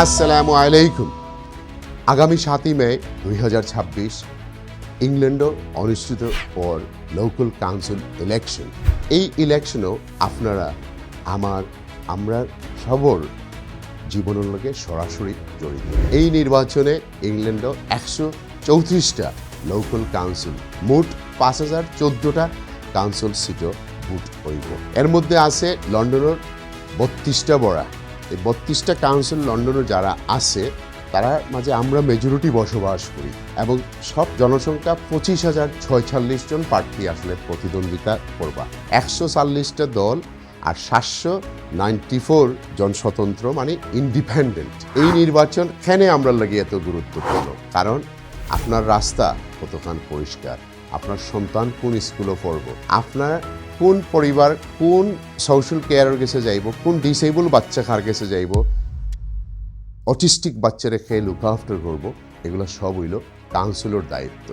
আসসালামু আলাইকুম। আগামী ৭ই মে ২০২৬ ইংল্যান্ডে অনুষ্ঠিত ফর লোকাল কাউন্সিল ইলেকশন। এই ইলেকশনও আপনারা আমরা সবর জীবনের লগে সরাসরি জড়িত। এই নির্বাচনে ইংল্যান্ডে ১৩৪টা লোকাল কাউন্সিল, মোট ৫,০১৪টা কাউন্সিল সিটও ভোট হইব। এর মধ্যে আছে লন্ডনের ৩২টা বড়া। এই ৩২টা কাউন্সিল লন্ডনে যারা আছে তারা মাঝে আমরা মেজরিটি বসবাস করি এবং সব জনসংখ্যা ২৫,০৪৬ জন প্রার্থী আসলে প্রতিদ্বন্দ্বিতা করবা। ১৪০টা দল আর ৭৯৪ জন স্বতন্ত্র মানে ইন্ডিপেন্ডেন্ট। এই নির্বাচন কেন আমরা লাগে এত গুরুত্বপূর্ণ? কারণ আপনার রাস্তা কতখান পরিষ্কার, আপনার সন্তান কোন স্কুলে পড়ব, আপনার কোন পরিবার কোন সোশ্যাল কেয়ারের কাছে যাইব, কোন ডিসেবল বাচ্চা কার কাছে যাইব, অটিস্টিক বাচ্চারা খেয়ে লুক আফটার করবো, এগুলো সব হইল কাউন্সিলর দায়িত্ব।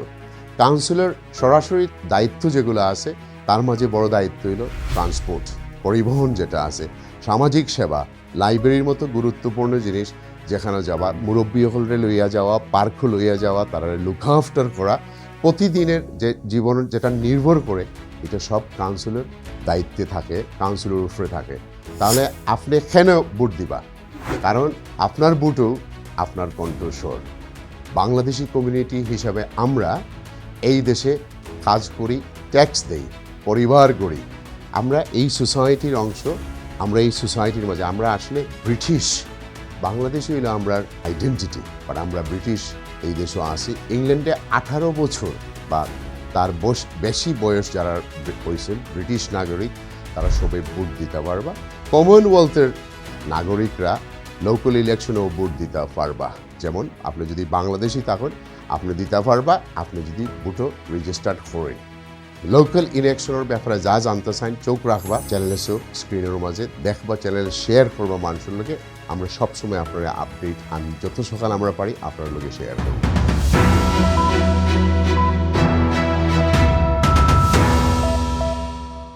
কাউন্সিলর সরাসরি দায়িত্ব যেগুলো আছে তার মাঝে বড় দায়িত্ব হইল ট্রান্সপোর্ট, পরিবহন যেটা আছে, সামাজিক সেবা, লাইব্রেরির মতো গুরুত্বপূর্ণ জিনিস যেখানে যাওয়া, মুরব্বী হলরে লইয়া যাওয়া, পার্ক লইয়া যাওয়া, তারা লুক আফটার করা, প্রতিদিনের যে জীবন যেটা নির্ভর করে এটা সব কাউন্সিলর দায়িত্বে থাকে, কাউন্সিলর উপরে থাকে। তাহলে আপনি কেন ভোট দিবা? কারণ আপনার ভোটও আপনার কণ্ঠস্বর। বাংলাদেশি কমিউনিটি হিসাবে আমরা এই দেশে কাজ করি, ট্যাক্স দেই, পরিবার গড়ি, আমরা এই সোসাইটির অংশ। আমরা এই সোসাইটির মাঝে আমরা আসলে ব্রিটিশ। বাংলাদেশ হইল আমরা আইডেন্টিটি, বাট আমরা ব্রিটিশ এই দেশও আসি। ইংল্যান্ডে 18 বছর বা তার বেশি বয়স যারা হয়েছেন ব্রিটিশ নাগরিক তারা সবাই ভোট দিতে পারবা। কমনওয়েলথের নাগরিকরা লোকাল ইলেকশনেও ভোট দিতে পারবা। যেমন আপনি যদি বাংলাদেশি থাকেন আপনি দিতে পারবা, আপনি যদি ভোটও রেজিস্টার্ড করেন। লোকাল ইলেকশনের ব্যাপারে যা জানতে চান চোখ রাখবা চ্যানেলের স্ক্রিনের মাঝে দেখবা, চ্যানেল শেয়ার করবা মানুষের লোকে। আমরা সবসময় আপনারা আপডেট আমি যত সকাল আমরা পারি আপনার লোকে শেয়ার করবো।